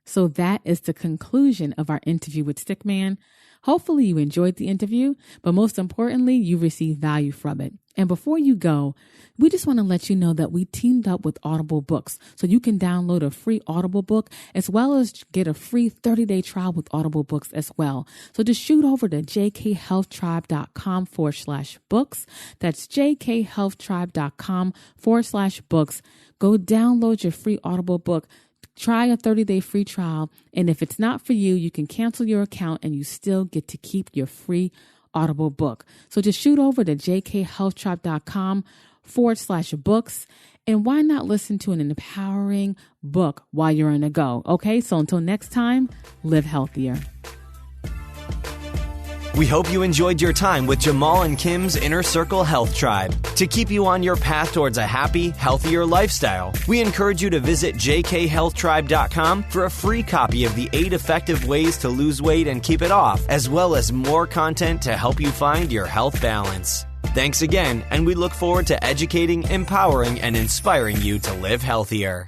So that is the conclusion of our interview with Stic Man. Hopefully you enjoyed the interview, but most importantly, you received value from it. And before you go, we just want to let you know that we teamed up with Audible Books, so you can download a free Audible book as well as get a free 30-day trial with Audible Books as well. So just shoot over to jkhealthtribe.com/books. That's jkhealthtribe.com/books. Go download your free Audible book. Try a 30-day free trial. And if it's not for you, you can cancel your account and you still get to keep your free Audible book. So just shoot over to jkhealthtribe.com/books. And why not listen to an empowering book while you're on the go? Okay, so until next time, live healthier. We hope you enjoyed your time with Jamal and Kim's Inner Circle Health Tribe. To keep you on your path towards a happy, healthier lifestyle, we encourage you to visit jkhealthtribe.com for a free copy of the 8 effective ways to lose weight and keep it off, as well as more content to help you find your health balance. Thanks again, and we look forward to educating, empowering, and inspiring you to live healthier.